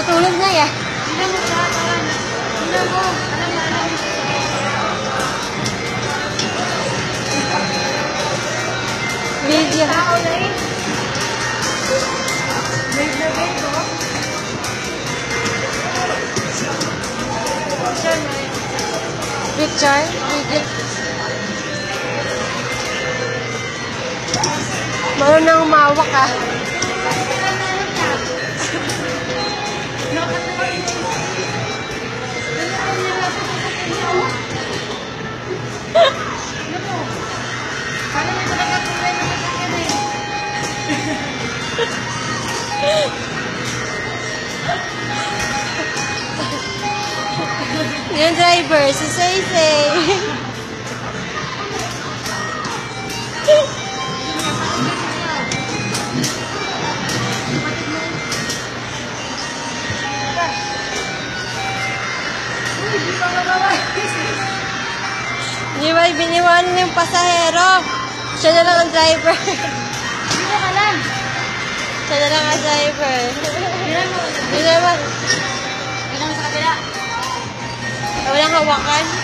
Natutulog na ya. Tignan mo siya, parang. Tignan mo. Alam na, alam. Video. Tao na eh. Wait na wait, oh. Siya na eh. Picture. Video. Marunong umawak ah. Yung driver, si Say. Di ba, biniwanan yung pasahero. Siya na lang ang driver. Dito ka lang. Siya na lang ang driver. Tignan mo. Di naman, Tignan mo sa kabila. walang hawakan.